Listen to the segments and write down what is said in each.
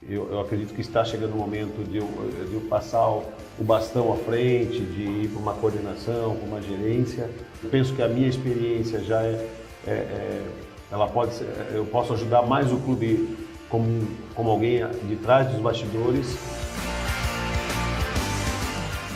eu acredito que está chegando o momento de eu passar o bastão à frente, de ir para uma coordenação, para uma gerência. Eu penso que a minha experiência já ela pode ser, eu posso ajudar mais o clube como alguém de trás dos bastidores.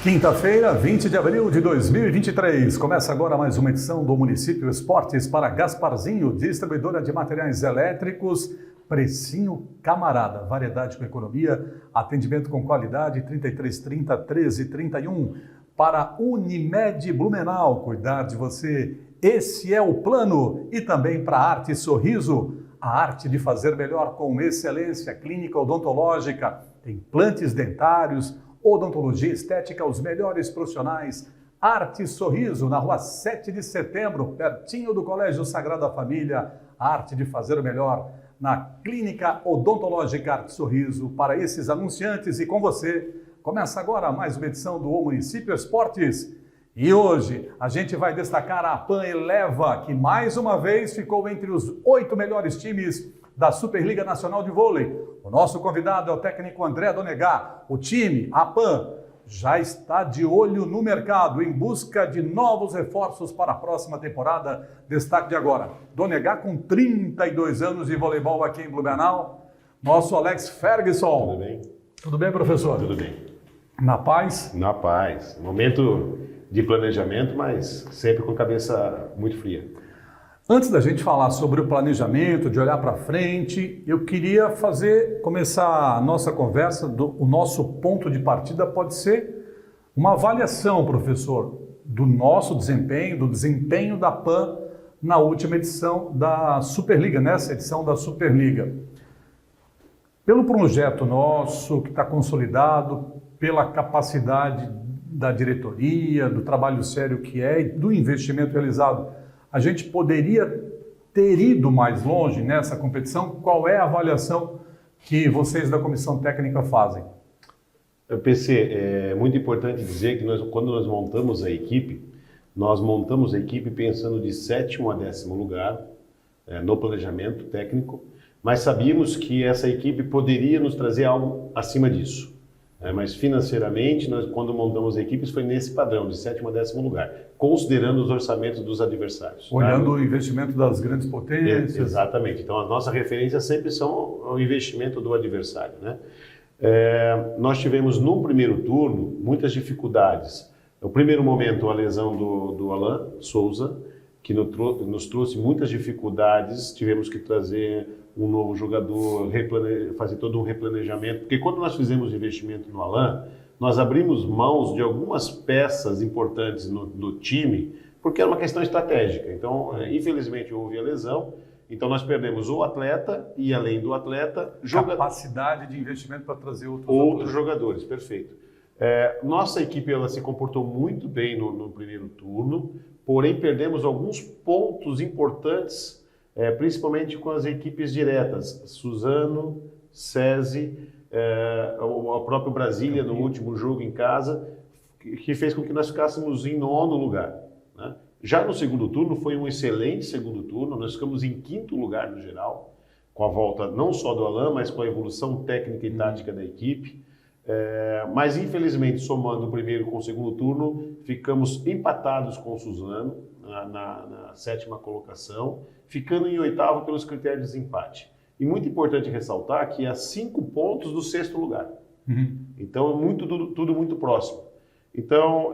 Quinta-feira, 20 de abril de 2023. Começa agora mais uma edição do Município Esportes para Gasparzinho, distribuidora de materiais elétricos. Precinho camarada, variedade com economia, atendimento com qualidade, 3330 1331. Para Unimed Blumenau, cuidar de você, esse é o plano. E também para Arte Sorriso, a arte de fazer melhor com excelência, clínica odontológica, implantes dentários, odontologia estética, os melhores profissionais. Arte Sorriso, na rua 7 de setembro, pertinho do Colégio Sagrada Família. A arte de fazer o melhor na Clínica Odontológica Arte Sorriso. Para esses anunciantes e com você, começa agora mais uma edição do O Município Esportes. E hoje a gente vai destacar a PAN Eleva, que mais uma vez ficou entre os 8 melhores times da Superliga Nacional de Vôlei. O nosso convidado é o técnico André Donegá. O time, a PAN, já está de olho no mercado, em busca de novos reforços para a próxima temporada. Destaque de agora, Donegá com 32 anos de voleibol aqui em Blumenau. Nosso Alex Ferguson. Tudo bem? Tudo bem, professor? Tudo bem. Na paz? Na paz. Momento de planejamento, mas sempre com cabeça muito fria. Antes da gente falar sobre o planejamento, de olhar para frente, eu queria começar a nossa conversa, o nosso ponto de partida pode ser uma avaliação, professor, do nosso desempenho, do desempenho da PAN na última edição da Superliga, nessa edição da Superliga. Pelo projeto nosso, que está consolidado, pela capacidade da diretoria, do trabalho sério que é e do investimento realizado, a gente poderia ter ido mais longe nessa competição? Qual é a avaliação que vocês da comissão técnica fazem? PC, é muito importante dizer que quando nós montamos a equipe, nós montamos a equipe pensando de 7º a 10º lugar no planejamento técnico, mas sabíamos que essa equipe poderia nos trazer algo acima disso. Mas financeiramente, quando montamos equipes, foi nesse padrão, de 7º a 10º lugar, considerando os orçamentos dos adversários. Olhando o investimento das grandes potências. Exatamente. Então, a nossa referência sempre são o investimento do adversário, né? Nós tivemos, no primeiro turno, muitas dificuldades. No primeiro momento, a lesão do Alan Souza, que nos trouxe muitas dificuldades, tivemos que trazer um novo jogador, fazer todo um replanejamento, porque quando nós fizemos investimento no Alan, nós abrimos mãos de algumas peças importantes no time, porque era uma questão estratégica. Então, infelizmente, houve a lesão, então nós perdemos o atleta e, além do atleta, capacidade de investimento para trazer outros jogadores. Perfeito. Nossa equipe ela se comportou muito bem no primeiro turno, porém perdemos alguns pontos importantes, principalmente com as equipes diretas, Suzano, SESI, o próprio Brasília no último jogo em casa, que fez com que nós ficássemos em 9º lugar, né? Já no segundo turno, foi um excelente segundo turno, nós ficamos em 5º lugar no geral, com a volta não só do Alan, mas com a evolução técnica e tática da equipe. Mas infelizmente, somando o primeiro com o segundo turno, ficamos empatados com o Suzano na 7ª colocação, ficando em 8º pelos critérios de desempate. E muito importante ressaltar que há 5 pontos do 6º lugar. Então, tudo muito próximo. Então,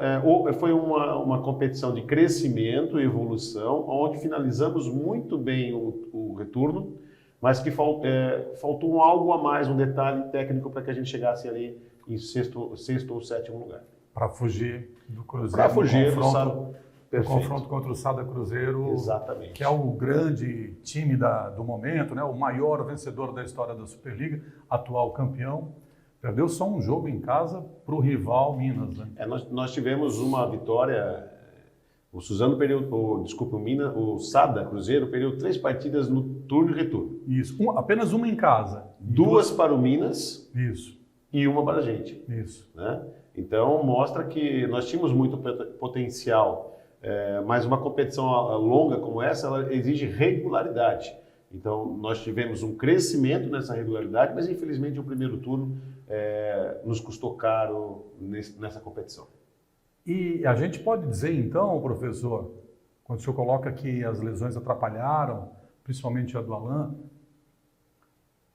foi uma competição de crescimento e evolução, onde finalizamos muito bem o retorno, mas que faltou algo a mais, um detalhe técnico para que a gente chegasse ali em 6º ou 7º lugar. Para fugir do Cruzeiro. Para fugir do confronto contra o Sada Cruzeiro. Exatamente. Que é o grande time do momento, né? O maior vencedor da história da Superliga, atual campeão. Perdeu só um jogo em casa para o rival Minas, né? Nós tivemos uma vitória. O Suzano perdeu, o Sada Cruzeiro perdeu 3 partidas no turno e retorno. Isso, apenas uma em casa. 2 para o Minas. Isso. E uma para a gente. Isso. Né? Então mostra que nós tínhamos muito potencial, mas uma competição longa como essa, ela exige regularidade. Então, nós tivemos um crescimento nessa regularidade, mas infelizmente o primeiro turno nos custou caro nessa competição. E a gente pode dizer então, professor, quando o senhor coloca que as lesões atrapalharam, principalmente a do Alain,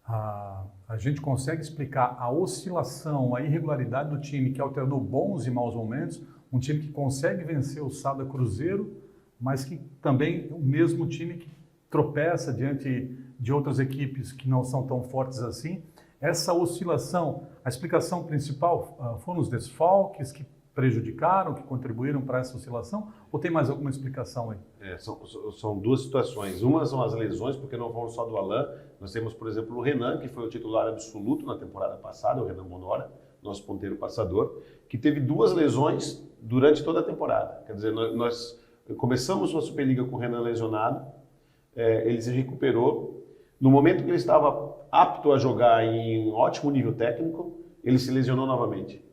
a gente consegue explicar a oscilação, a irregularidade do time que alternou bons e maus momentos, um time que consegue vencer o Sada Cruzeiro, mas que também o mesmo time que tropeça diante de outras equipes que não são tão fortes assim. Essa oscilação, a explicação principal foram os desfalques que prejudicaram, que contribuíram para essa oscilação, ou tem mais alguma explicação aí? São duas situações. Uma são as lesões, porque não foram só do Alain. Nós temos, por exemplo, o Renan, que foi o titular absoluto na temporada passada, o Renan Bonora, nosso ponteiro passador, que teve 2 lesões durante toda a temporada. Quer dizer, nós começamos a Superliga com o Renan lesionado, ele se recuperou. No momento que ele estava apto a jogar em ótimo nível técnico, ele se lesionou novamente.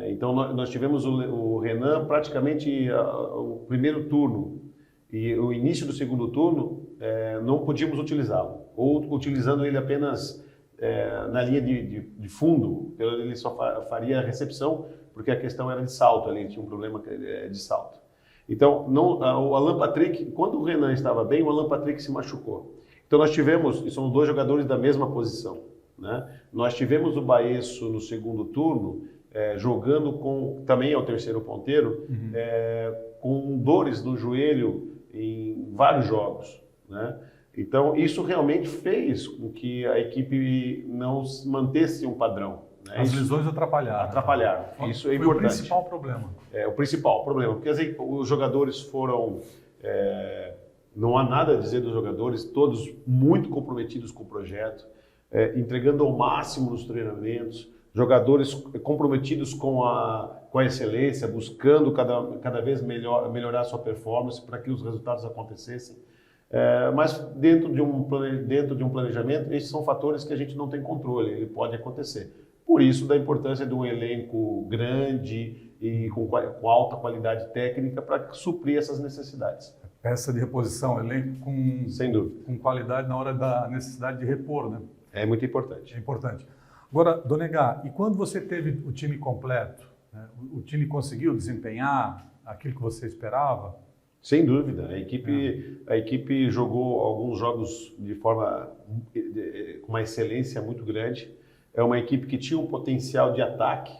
Então, nós tivemos o Renan praticamente o primeiro turno e o início do segundo turno, não podíamos utilizá-lo, ou utilizando ele apenas na linha de fundo, ele só faria a recepção, porque a questão era de salto, ele tinha um problema de salto. Então, o Alan Patrick, quando o Renan estava bem, o Alan Patrick se machucou. Então, nós tivemos, e são 2 jogadores da mesma posição, né? Nós tivemos o Baesso no segundo turno, jogando também é o terceiro ponteiro, com dores no joelho em vários jogos, né? Então, isso realmente fez com que a equipe não mantesse um padrão. Né? As lesões atrapalharam. Atrapalharam. Isso é importante. Foi o principal problema. O principal problema, porque os jogadores foram... não há nada a dizer dos jogadores, todos muito comprometidos com o projeto, entregando ao máximo nos treinamentos, jogadores comprometidos com a excelência, buscando cada vez melhorar a sua performance para que os resultados acontecessem. Mas dentro de um planejamento, esses são fatores que a gente não tem controle, ele pode acontecer. Por isso, da importância de um elenco grande e com alta qualidade técnica para suprir essas necessidades. Peça de reposição, elenco sem dúvida, com qualidade na hora da necessidade de repor, né? É muito importante. É importante. Agora, Donegá, e quando você teve o time completo, né, o time conseguiu desempenhar aquilo que você esperava? Sem dúvida. A equipe jogou alguns jogos de forma com uma excelência muito grande. É uma equipe que tinha um potencial de ataque.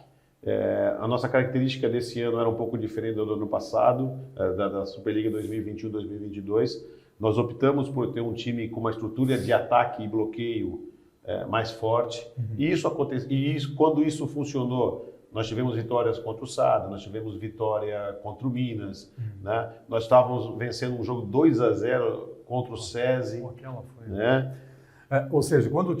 A nossa característica desse ano era um pouco diferente do ano passado, da Superliga 2021-2022. Nós optamos por ter um time com uma estrutura de ataque e bloqueio mais forte. Quando isso funcionou, nós tivemos vitórias contra o Sada, nós tivemos vitória contra o Minas, né? Nós estávamos vencendo um jogo 2-0 contra o SESI. Aquela foi. Né? Ou seja, quando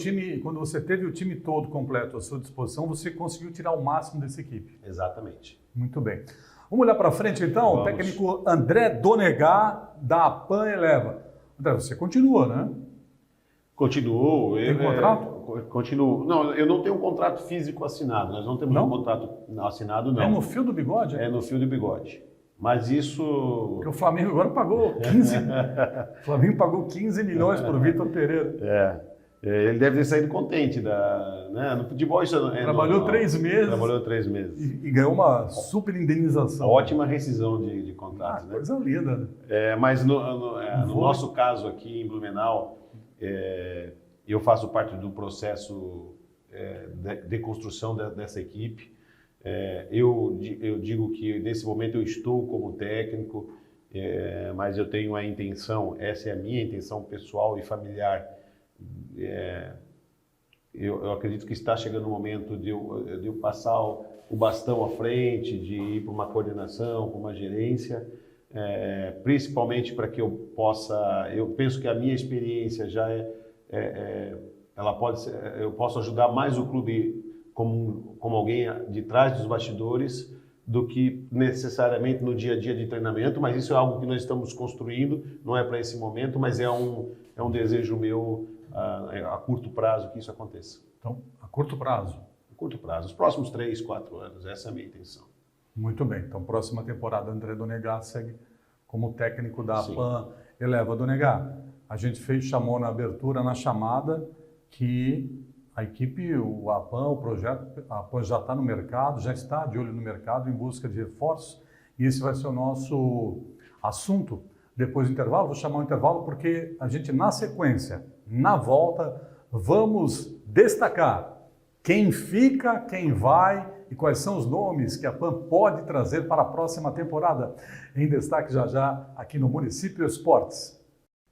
você teve o time todo completo à sua disposição, você conseguiu tirar o máximo dessa equipe. Exatamente. Muito bem. Vamos olhar para frente então? Vamos. O técnico André Donegá, da Pan Eleva. André, você continua, né? Continuo. Tem contrato? Continuo. Não, eu não tenho um contrato físico assinado. Nós não temos um contrato assinado, não. É no fio do bigode? É no fio do bigode. Mas isso... Porque o Flamengo agora pagou 15... o Flamengo pagou 15 milhões para o Vitor Pereira. Ele deve ter saído contente. Né? No futebol isso Trabalhou 3 meses. Trabalhou 3 meses. E ganhou uma super indenização. Ótima rescisão de contrato. Né? Coisa linda. Mas no nosso caso aqui em Blumenau, eu faço parte do processo de construção dessa equipe. Eu digo que nesse momento eu estou como técnico, mas eu tenho a intenção, essa é a minha intenção pessoal e familiar. Eu acredito que está chegando o momento de eu passar o bastão à frente, de ir para uma coordenação, para uma gerência, principalmente para que eu possa... Eu penso que a minha experiência já eu posso ajudar mais o clube como alguém de trás dos bastidores do que necessariamente no dia a dia de treinamento, mas isso é algo que nós estamos construindo, não é para esse momento, mas é um desejo meu a curto prazo que isso aconteça. Então, a curto prazo? A curto prazo, os próximos 3, 4 anos, essa é a minha intenção. Muito bem, então próxima temporada André Donegá segue como técnico da Sim. Pan Eleva. Donegá, a gente chamou na abertura, na chamada, que a equipe, o APAN, o projeto, a APAN já está no mercado, já está de olho no mercado em busca de reforços, e esse vai ser o nosso assunto. Depois do intervalo, vou chamar o intervalo porque a gente, na sequência, na volta, vamos destacar quem fica, quem vai e quais são os nomes que a PAN pode trazer para a próxima temporada. Em destaque já já aqui no Município Esportes.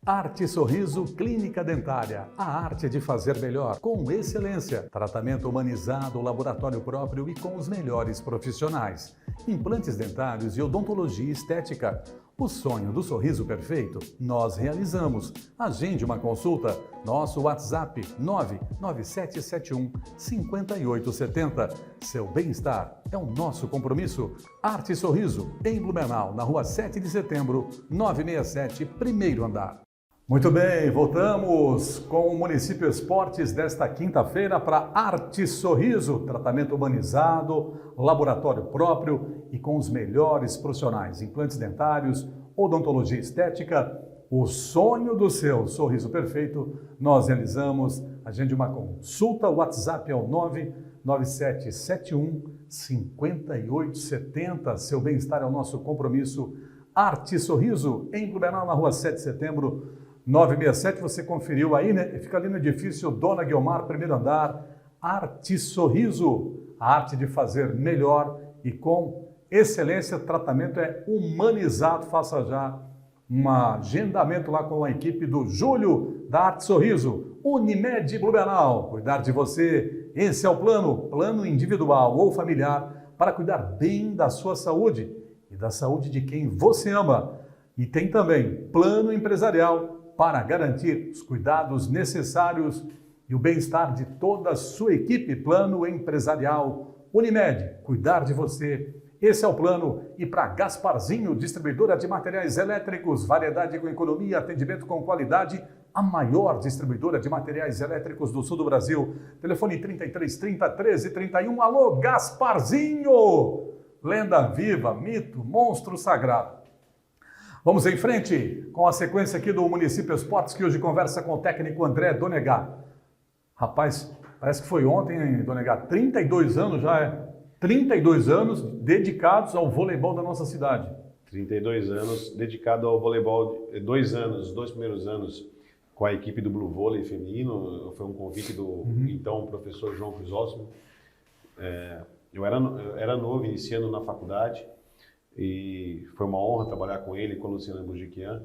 Arte Sorriso Clínica Dentária. A arte de fazer melhor, com excelência. Tratamento humanizado, laboratório próprio e com os melhores profissionais. Implantes dentários e odontologia estética. O sonho do sorriso perfeito, nós realizamos. Agende uma consulta. Nosso WhatsApp 99771-5870. Seu bem-estar é o nosso compromisso. Arte Sorriso, em Blumenau, na rua 7 de setembro, 967, primeiro andar. Muito bem, voltamos com o Município Esportes desta quinta-feira para Arte Sorriso, tratamento humanizado, laboratório próprio e com os melhores profissionais, implantes dentários, odontologia estética, o sonho do seu sorriso perfeito, nós realizamos. Agende uma consulta, o WhatsApp é o 99771-5870, seu bem-estar é o nosso compromisso. Arte Sorriso, em Blumenau, na rua 7 de setembro, 967, você conferiu aí, né? Fica ali no edifício Dona Guiomar, primeiro andar. Arte Sorriso, a arte de fazer melhor e com excelência. O tratamento é humanizado. Faça já um agendamento lá com a equipe do Júlio da Arte Sorriso. Unimed Blumenau, cuidar de você. Esse é o plano individual ou familiar para cuidar bem da sua saúde e da saúde de quem você ama. E tem também plano empresarial para garantir os cuidados necessários e o bem-estar de toda a sua equipe. Plano empresarial Unimed, cuidar de você. Esse é o plano. E para Gasparzinho, distribuidora de materiais elétricos, variedade com economia, atendimento com qualidade, a maior distribuidora de materiais elétricos do sul do Brasil. Telefone 3330 1331. Alô, Gasparzinho! Lenda viva, mito, monstro sagrado. Vamos em frente com a sequência aqui do Município Esportes, que hoje conversa com o técnico André Donegá. Rapaz, parece que foi ontem, hein, Donegá? 32 anos já é. 32 anos dedicados ao voleibol da nossa cidade. 32 anos dedicado ao voleibol, 2 anos, os 2 primeiros anos com a equipe do Blue Vôlei feminino. Foi um convite do então professor João Crisóstomo. Eu era novo, iniciando na faculdade, e foi uma honra trabalhar com ele, com a Luciana Bujiquian.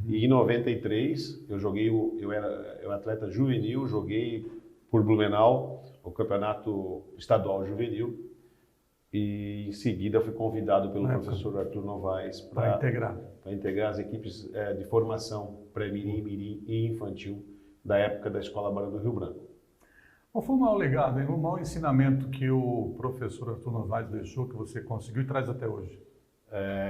E em 93, eu era atleta juvenil, joguei por Blumenau, o campeonato estadual juvenil, e em seguida fui convidado pelo professor Arthur Novaes para integrar as equipes de formação pré-mirim, mirim e infantil da época da Escola Barão do Rio Branco. Qual foi o maior legado, o maior ensinamento que o professor Arthur Novaes deixou, que você conseguiu e traz até hoje?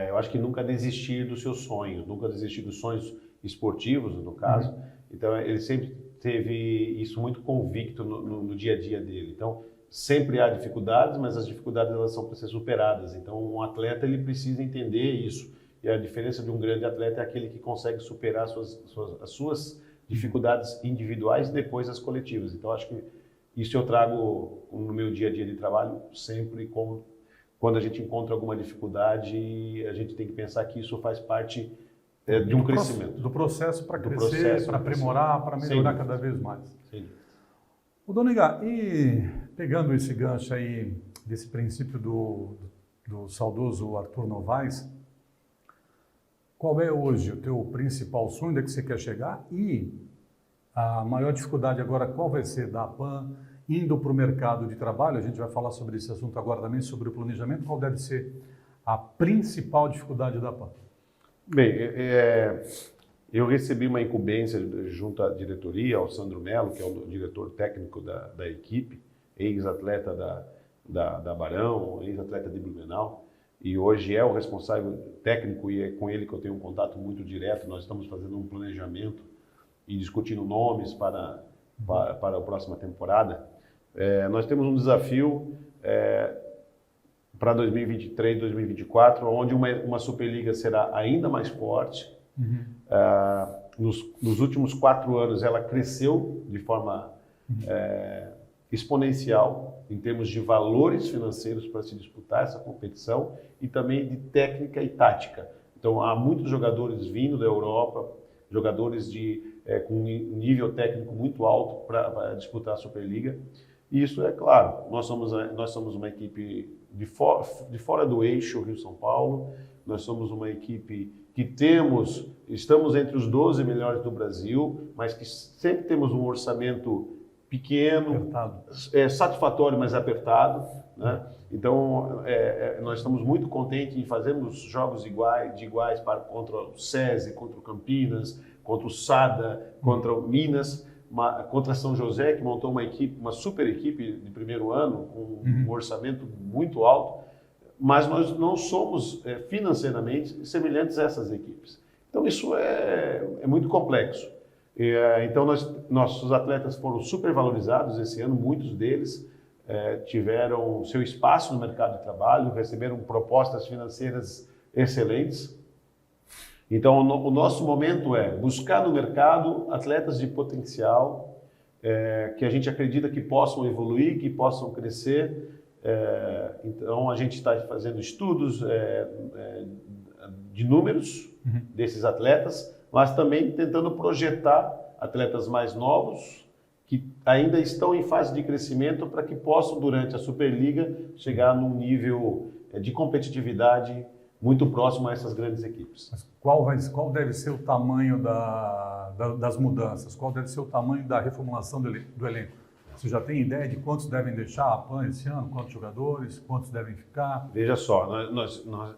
Eu acho que nunca desistir dos seus sonhos, nunca desistir dos sonhos esportivos, no caso. Então, ele sempre teve isso muito convicto no dia a dia dele. Então, sempre há dificuldades, mas as dificuldades elas são para ser superadas. Então, um atleta ele precisa entender isso. E a diferença de um grande atleta é aquele que consegue superar as suas dificuldades individuais e depois as coletivas. Então, acho que isso eu trago no meu dia a dia de trabalho sempre quando a gente encontra alguma dificuldade, a gente tem que pensar que isso faz parte de um crescimento. Do processo para crescer, para aprimorar, para melhorar cada vez mais. Sim. O Donegá, e pegando esse gancho aí, desse princípio do saudoso Arthur Novaes, qual é hoje o teu principal sonho, onde é que você quer chegar? E a maior dificuldade agora, qual vai ser da APAN indo para o mercado de trabalho? A gente vai falar sobre esse assunto agora também, sobre o planejamento. Qual deve ser a principal dificuldade da APAN? Bem, eu recebi uma incumbência junto à diretoria, ao Sandro Melo, que é o diretor técnico da equipe, ex-atleta da Barão, ex-atleta de Blumenau, e hoje é o responsável técnico e é com ele que eu tenho um contato muito direto. Nós estamos fazendo um planejamento e discutindo nomes para a próxima temporada. Nós temos um desafio para 2023, 2024, onde uma Superliga será ainda mais forte. nos últimos 4 anos ela cresceu de forma exponencial em termos de valores financeiros para se disputar essa competição e também de técnica e tática. Então, há muitos jogadores vindo da Europa, jogadores com um nível técnico muito alto para disputar a Superliga. E isso é claro, nós somos uma equipe de fora do eixo Rio-São Paulo, nós somos uma equipe que estamos entre os 12 melhores do Brasil, mas que sempre temos um orçamento pequeno, satisfatório, mas apertado, né? Então, nós estamos muito contentes em fazermos jogos de iguais contra o SESI, contra o Campinas, contra o Sada, contra o Minas, contra São José, que montou uma super equipe de primeiro ano, com um orçamento muito alto, mas nós não somos financeiramente semelhantes a essas equipes. Então, isso é muito complexo. Então, nossos atletas foram super valorizados esse ano, muitos deles tiveram seu espaço no mercado de trabalho, receberam propostas financeiras excelentes. Então, o nosso momento é buscar no mercado atletas de potencial, que a gente acredita que possam evoluir, que possam crescer. Então, a gente está fazendo estudos de números desses atletas, mas também tentando projetar atletas mais novos, que ainda estão em fase de crescimento, para que possam, durante a Superliga, chegar num nível de competitividade muito próximo a essas grandes equipes. Mas qual deve ser o tamanho das mudanças? Qual deve ser o tamanho da reformulação do elenco? Você já tem ideia de quantos devem deixar a PAN esse ano? Quantos jogadores? Quantos devem ficar? Veja só,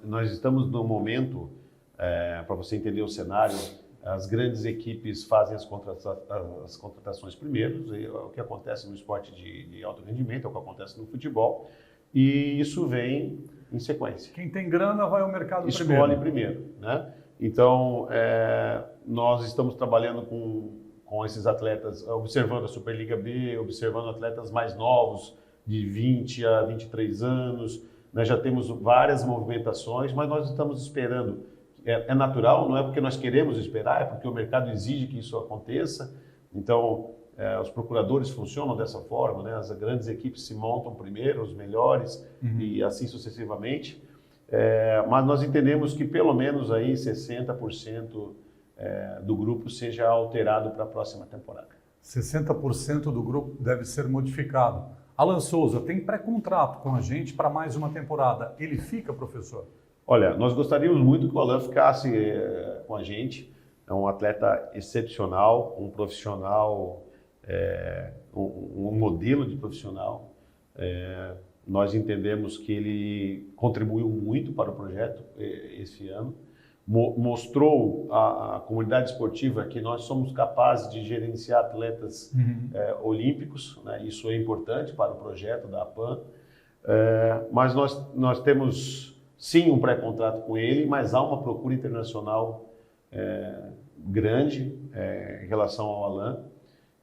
nós estamos num momento, para você entender o cenário, as grandes equipes fazem as contratações primeiro, o que acontece no esporte de alto rendimento, é o que acontece no futebol, e isso vem em sequência. Quem tem grana vai ao mercado escolhe primeiro, né? Então, nós estamos trabalhando com esses atletas, observando a Superliga B, observando atletas mais novos, de 20 a 23 anos, nós já temos várias movimentações, mas nós estamos esperando. É natural, não é porque nós queremos esperar, é porque o mercado exige que isso aconteça. Então, os procuradores funcionam dessa forma, né? As grandes equipes se montam primeiro, os melhores, e assim sucessivamente. Mas nós entendemos que pelo menos aí 60% do grupo seja alterado para a próxima temporada. 60% do grupo deve ser modificado. Alan Souza tem pré-contrato com a gente para mais uma temporada. Ele fica, professor? Olha, nós gostaríamos muito que o Alan ficasse com a gente. É um atleta excepcional, um profissional, um modelo de profissional. Nós entendemos que ele contribuiu muito para o projeto esse ano. Mostrou à comunidade esportiva que nós somos capazes de gerenciar atletas olímpicos, né? Isso é importante para o projeto da APAN. Mas nós temos sim um pré-contrato com ele, mas há uma procura internacional grande em relação ao Alan.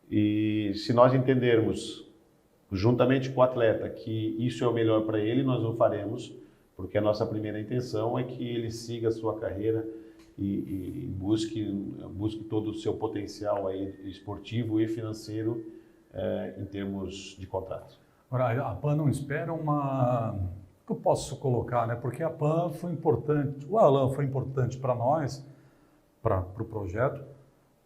E se nós entendermos, juntamente com o atleta, que isso é o melhor para ele, nós o faremos, porque a nossa primeira intenção é que ele siga a sua carreira e busque todo o seu potencial aí esportivo e financeiro em termos de contrato. Agora, a PAN não espera uma... O que eu posso colocar, né? Porque a PAN foi importante, o Alan foi importante para nós, para o projeto,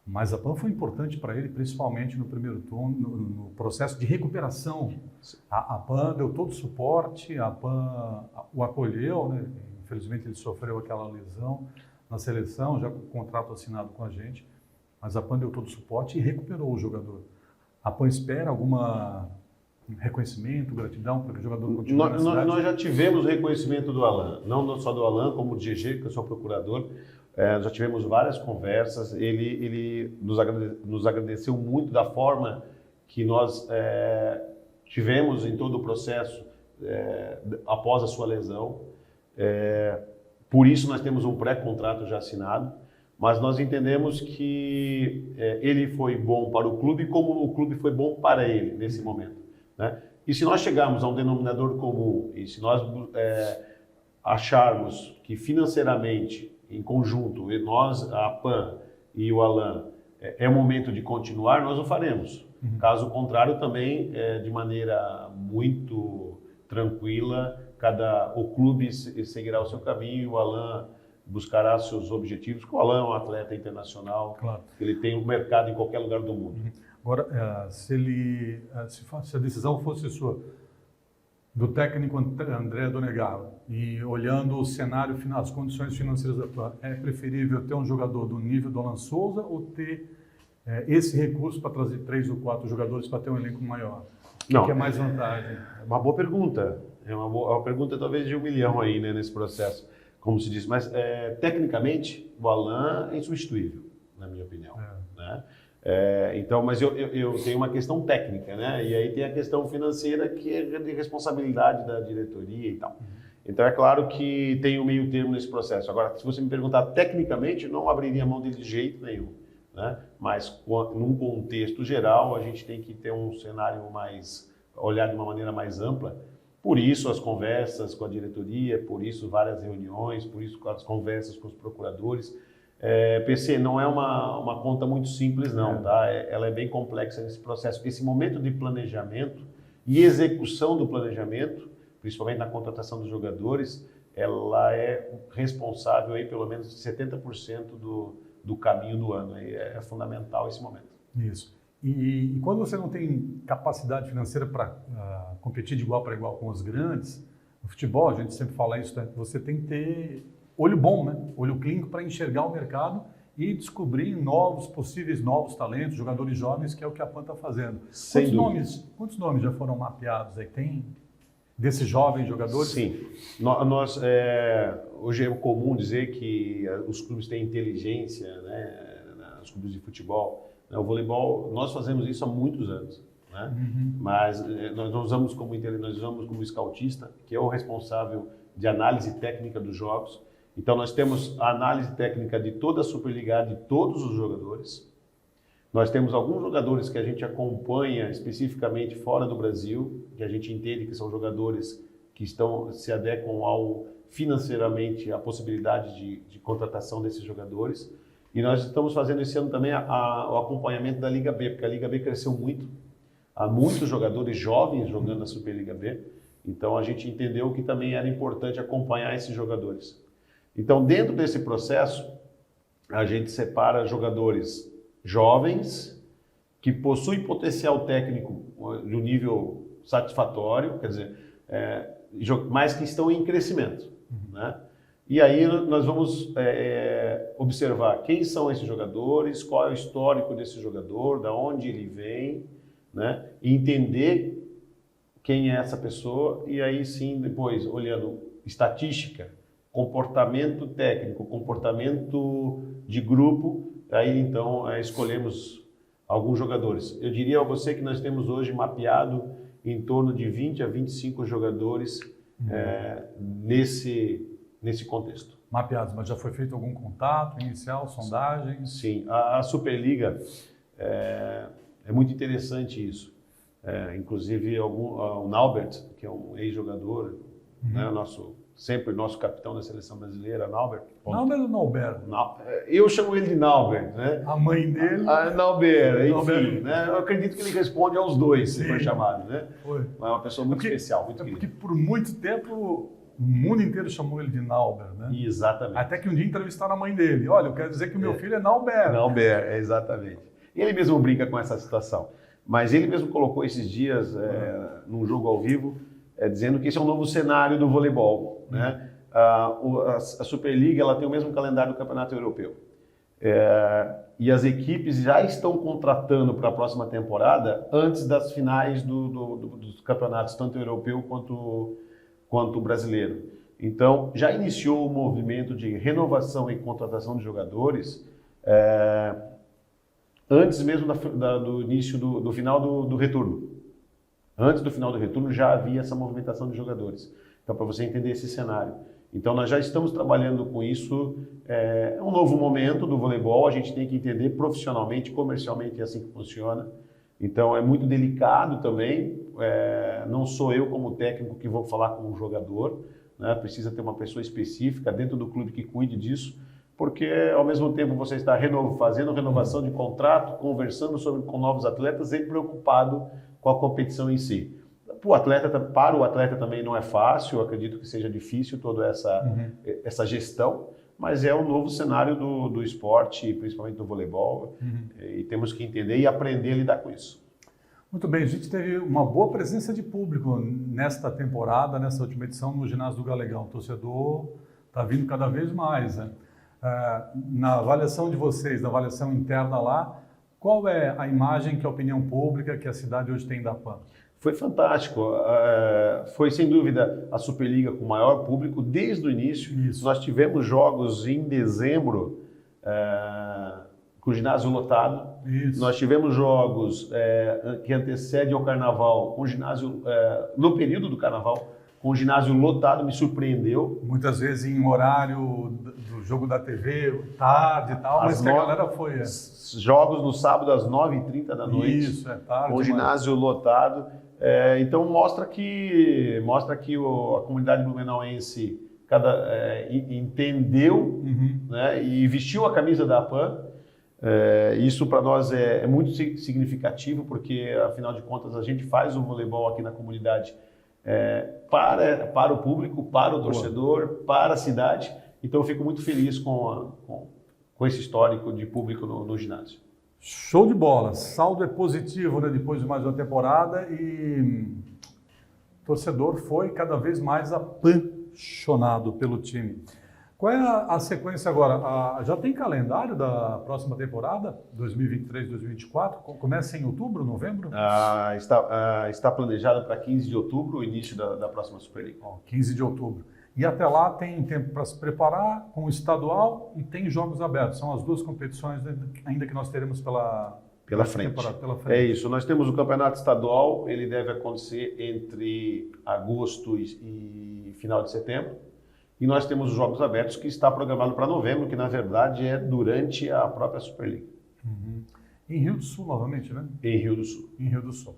mas a PAN foi importante para ele, principalmente no primeiro turno, no processo de recuperação. A PAN deu todo o suporte, a PAN o acolheu, né? Infelizmente ele sofreu aquela lesão na seleção, já com o contrato assinado com a gente, mas a PAN deu todo o suporte e recuperou o jogador. A PAN espera alguma reconhecimento, gratidão para que o jogador continue na cidade? Nós já tivemos reconhecimento do Alan, não só do Alan, como do GG, que eu sou procurador. Já tivemos várias conversas, ele nos agradeceu muito da forma que nós tivemos em todo o processo após a sua lesão. Por isso nós temos um pré-contrato já assinado, mas nós entendemos que ele foi bom para o clube como o clube foi bom para ele nesse momento, né? E se nós chegarmos a um denominador comum e se nós acharmos que financeiramente, em conjunto, nós, a PAN e o Alan, é o momento de continuar, nós o faremos. Caso contrário, também, de maneira muito tranquila, o clube seguirá o seu caminho e o Alan buscará seus objetivos, porque o Alan é um atleta internacional, Claro. ele tem um mercado em qualquer lugar do mundo. Agora, se a decisão fosse sua, do técnico André Donegal, e olhando o cenário final, as condições financeiras atuais, é preferível ter um jogador do nível do Alan Souza ou ter esse recurso para trazer 3 ou 4 jogadores para ter um elenco maior? O que é mais vantagem? É uma boa pergunta. É uma pergunta talvez de 1 milhão aí, né, nesse processo, como se diz. Mas, tecnicamente, o Alan é insubstituível, na minha opinião. Né? Então, mas eu tenho uma questão técnica, né? E aí tem a questão financeira que é de responsabilidade da diretoria e tal. Então é claro que tem um meio termo nesse processo. Agora, se você me perguntar tecnicamente, não abriria a mão dele de jeito nenhum, né? Mas num contexto geral, a gente tem que ter um cenário olhar de uma maneira mais ampla. Por isso as conversas com a diretoria, por isso várias reuniões, por isso as conversas com os procuradores. PC, não é uma conta muito simples não, tá? Ela é bem complexa nesse processo. Esse momento de planejamento e execução do planejamento, principalmente na contratação dos jogadores, ela é responsável aí pelo menos de 70% do caminho do ano. É fundamental esse momento. Isso. E quando você não tem capacidade financeira para competir de igual para igual com os grandes, no futebol, a gente sempre fala isso, né? Você tem que ter olho bom, né? Olho clínico para enxergar o mercado e descobrir possíveis novos talentos, jogadores jovens, que é o que a PAN está fazendo. Quantos nomes já foram mapeados aí? Tem desses jovens jogadores? Sim. Hoje é comum dizer que os clubes têm inteligência, né? Os clubes de futebol. O voleibol, nós fazemos isso há muitos anos. Né? Mas nós não usamos nós usamos como scoutista, que é o responsável de análise técnica dos jogos. Então, nós temos a análise técnica de toda a Superliga, de todos os jogadores. Nós temos alguns jogadores que a gente acompanha especificamente fora do Brasil, que a gente entende que são jogadores que se adequam financeiramente à possibilidade de contratação desses jogadores. E nós estamos fazendo esse ano também o acompanhamento da Liga B, porque a Liga B cresceu muito. Há muitos jogadores jovens jogando na Superliga B. Então, a gente entendeu que também era importante acompanhar esses jogadores. Então, dentro desse processo, a gente separa jogadores jovens que possuem potencial técnico de um nível satisfatório, quer dizer, mas que estão em crescimento. Né? E aí nós vamos observar quem são esses jogadores, qual é o histórico desse jogador, da onde ele vem, né? E entender quem é essa pessoa e aí sim, depois, olhando estatística, comportamento técnico, comportamento de grupo, aí então escolhemos alguns jogadores. Eu diria a você que nós temos hoje mapeado em torno de 20 a 25 jogadores nesse contexto. Mapeados, mas já foi feito algum contato inicial, sondagens? Sim, a Superliga é muito interessante isso. Inclusive o Naubert, que é um ex-jogador, né, sempre nosso capitão da seleção brasileira, Naubert. Naubert ou Naubert? Eu chamo ele de Naubert, né? A mãe dele? Naubert, enfim. Né? Eu acredito que ele responde aos dois, se for chamado, né? Foi. Mas é uma pessoa muito especial, muito querida. Porque por muito tempo o mundo inteiro chamou ele de Naubert, né? Exatamente. Até que um dia entrevistaram a mãe dele. Olha, eu quero dizer que o meu filho é Naubert. Naubert, exatamente. E ele mesmo brinca com essa situação. Mas ele mesmo colocou esses dias num jogo ao vivo, dizendo que esse é um novo cenário do voleibol. Né? A Superliga ela tem o mesmo calendário do Campeonato Europeu. E as equipes já estão contratando para a próxima temporada antes das finais dos campeonatos, tanto europeu quanto brasileiro. Então, já iniciou o movimento de renovação e contratação de jogadores antes mesmo do início do final do retorno. Antes do final do retorno já havia essa movimentação de jogadores. Então, para você entender esse cenário. Então, nós já estamos trabalhando com isso. É um novo momento do voleibol, a gente tem que entender profissionalmente, comercialmente, é assim que funciona. Então, é muito delicado também. Não sou eu, como técnico, que vou falar com o jogador. Né? Precisa ter uma pessoa específica dentro do clube que cuide disso. porque ao mesmo tempo você está fazendo renovação de contrato, conversando com novos atletas e preocupado com a competição em si. Para o atleta também não é fácil, eu acredito que seja difícil toda essa gestão, mas é um novo cenário do esporte, principalmente do voleibol, e temos que entender e aprender a lidar com isso. Muito bem, a gente teve uma boa presença de público nesta temporada, nessa última edição no ginásio do Galegão. O torcedor está vindo cada vez mais, né? Na avaliação de vocês, na avaliação interna lá, qual é a imagem que a opinião pública, que a cidade hoje tem da PAN? Foi fantástico, foi sem dúvida a Superliga com o maior público desde o início. Isso. Nós tivemos jogos em dezembro com o ginásio lotado. Isso. Nós tivemos jogos que antecedem ao carnaval, com o ginásio, no período do carnaval, com o ginásio lotado, me surpreendeu. Muitas vezes em horário do jogo da TV, tarde e tal, mas que a galera foi. Jogos no sábado às 9h30 da noite. Isso, é tarde. Com o ginásio lotado. Então mostra que a comunidade blumenauense entendeu, né, e vestiu a camisa da PAN. Isso para nós é muito significativo, porque afinal de contas a gente faz o voleibol aqui na comunidade para o público, para o torcedor, para a cidade. Então eu fico muito feliz com esse histórico de público no ginásio. Show de bola, saldo é positivo, né, depois de mais uma temporada, e o torcedor foi cada vez mais apaixonado pelo time. Qual é a sequência agora? Já tem calendário da próxima temporada, 2023-2024? Começa em outubro, novembro? Está planejado para 15 de outubro, o início da próxima Superliga. 15 de outubro. E até lá tem tempo para se preparar com o estadual e tem jogos abertos. São as duas competições ainda que nós teremos pela frente. É isso. Nós temos o campeonato estadual, ele deve acontecer entre agosto e final de setembro. E nós temos os jogos abertos que está programado para novembro, que na verdade é durante a própria Superliga. Em Rio do Sul, novamente, né? Em Rio do Sul. Em Rio do Sul.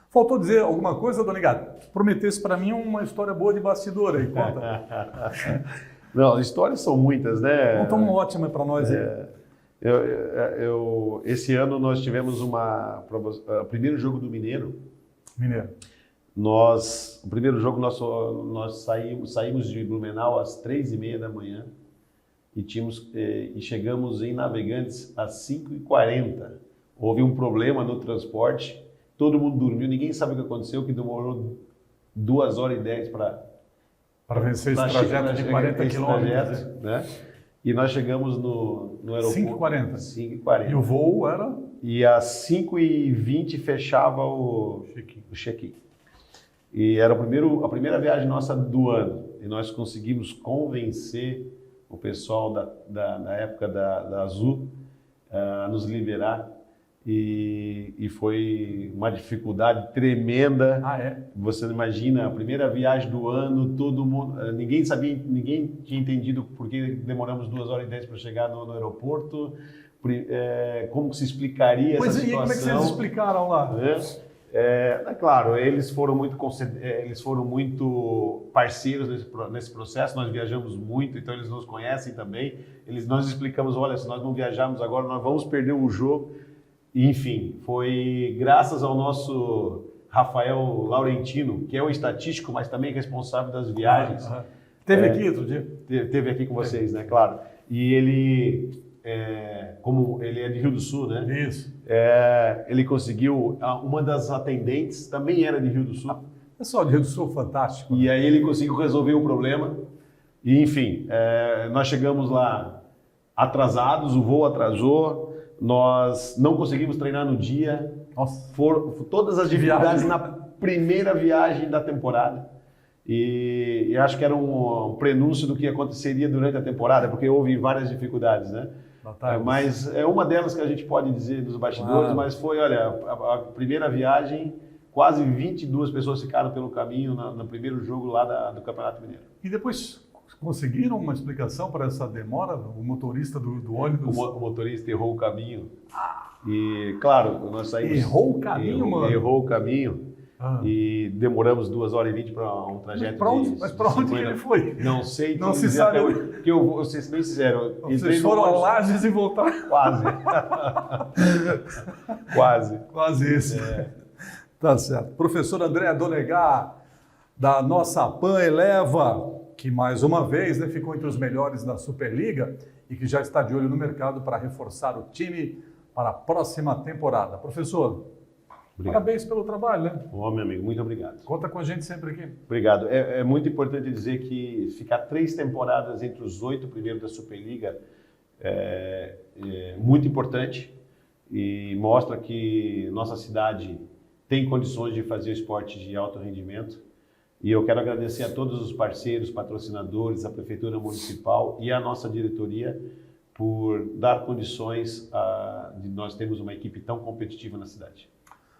Faltou dizer alguma coisa, Dona Gato? Prometesse para mim uma história boa de bastidor aí, conta. Não, as histórias são muitas, né? Conta uma ótima para nós aí. Esse ano nós tivemos o primeiro jogo do Mineiro. O primeiro jogo nós saímos de Blumenau às 3h30 da manhã e chegamos em Navegantes às 5h40. Houve um problema no transporte. Todo mundo dormiu, ninguém sabe o que aconteceu, que demorou 2h10 para vencer esse trajeto de 40 quilômetros. Né? E nós chegamos no aeroporto. 5h40. E o voo era? E às 5h20 fechava o check-in. E era a primeira viagem nossa do ano. E nós conseguimos convencer o pessoal da época da Azul a nos liberar. E foi uma dificuldade tremenda. Você não imagina, a primeira viagem do ano, todo mundo, ninguém tinha entendido por que demoramos 2h10 para chegar no aeroporto, como se explicaria essa situação. Como é que vocês explicaram lá? Claro, eles foram muito parceiros nesse processo, nós viajamos muito, então eles nos conhecem também. Nós explicamos, olha, se nós não viajarmos agora, nós vamos perder o jogo. Enfim, foi graças ao nosso Rafael Laurentino, que é o estatístico, mas também responsável das viagens. Teve aqui outro dia? Teve aqui com vocês, né? Claro. E ele, como ele é de Rio do Sul, né? Isso. Ele conseguiu, uma das atendentes também era de Rio do Sul. Pessoal de Rio do Sul, fantástico. E aí ele conseguiu resolver o problema. E, enfim, nós chegamos lá atrasados, o voo atrasou. Nós não conseguimos treinar no dia. Nossa. Foram todas as dificuldades na primeira viagem da temporada. E acho que era um prenúncio do que aconteceria durante a temporada, porque houve várias dificuldades, né? Mas é uma delas que a gente pode dizer dos bastidores, mas foi, olha, a primeira viagem, quase 22 pessoas ficaram pelo caminho no primeiro jogo lá do Campeonato Mineiro. E depois conseguiram uma explicação para essa demora? O motorista do ônibus? O motorista errou o caminho. E, claro, nós saímos... Errou o caminho, mano? Errou o caminho. e demoramos 2h20 para um trajeto Mas para onde ele foi? Não sei. Não se sabe. Porque eu vou ser bem sincero. Vocês foram a Lages e voltaram? Quase. Quase. Quase isso. Tá certo. Professor André Donegar, da nossa PAN Eleva, que mais uma vez ficou entre os melhores da Superliga e que já está de olho no mercado para reforçar o time para a próxima temporada. Professor, obrigado. Parabéns pelo trabalho, né? Meu amigo, muito obrigado. Conta com a gente sempre aqui. Obrigado. É muito importante dizer que ficar 3 temporadas entre os 8 primeiros da Superliga é muito importante e mostra que nossa cidade tem condições de fazer esporte de alto rendimento. E eu quero agradecer a todos os parceiros, patrocinadores, a Prefeitura Municipal e a nossa diretoria por dar condições de nós termos uma equipe tão competitiva na cidade.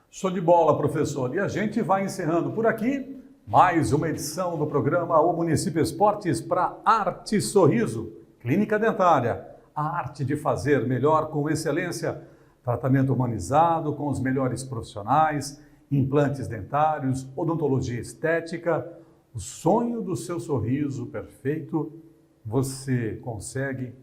Show de bola, professor. E a gente vai encerrando por aqui mais uma edição do programa O Município Esportes para Arte Sorriso, Clínica Dentária. A arte de fazer melhor com excelência, tratamento humanizado com os melhores profissionais, implantes dentários, odontologia estética. O sonho do seu sorriso perfeito você consegue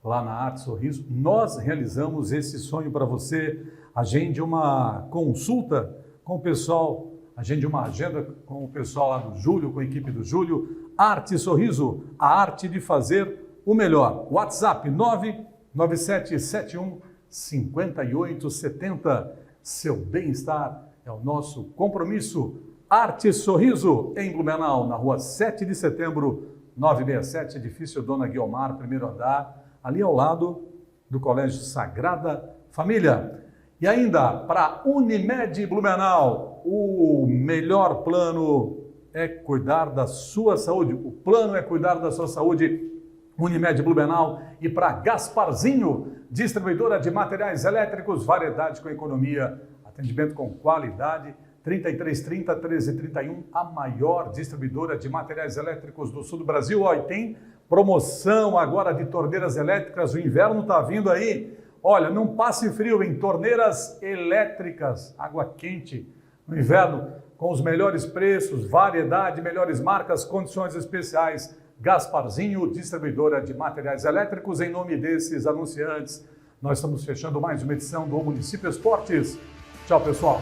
lá na Arte Sorriso. Nós realizamos esse sonho para você. Agende uma consulta com o pessoal, agende uma agenda com o pessoal lá do Júlio, com a equipe do Júlio. Arte Sorriso, a arte de fazer o melhor. WhatsApp 99771 5870. Seu bem-estar é o nosso compromisso. Arte Sorriso, em Blumenau, na rua 7 de setembro, 967, edifício Dona Guiomar, primeiro andar, ali ao lado do Colégio Sagrada Família. E ainda, para Unimed Blumenau, o melhor plano é cuidar da sua saúde. O plano é cuidar da sua saúde. Unimed Blumenau. E para Gasparzinho, distribuidora de materiais elétricos, variedade com economia, atendimento com qualidade, 3330 1331, a maior distribuidora de materiais elétricos do sul do Brasil. E tem promoção agora de torneiras elétricas, o inverno está vindo aí. Olha, não passe frio em torneiras elétricas, água quente no inverno, com os melhores preços, variedade, melhores marcas, condições especiais. Gasparzinho, distribuidora de materiais elétricos. Em nome desses anunciantes, nós estamos fechando mais uma edição do Município Esportes. Tchau, pessoal.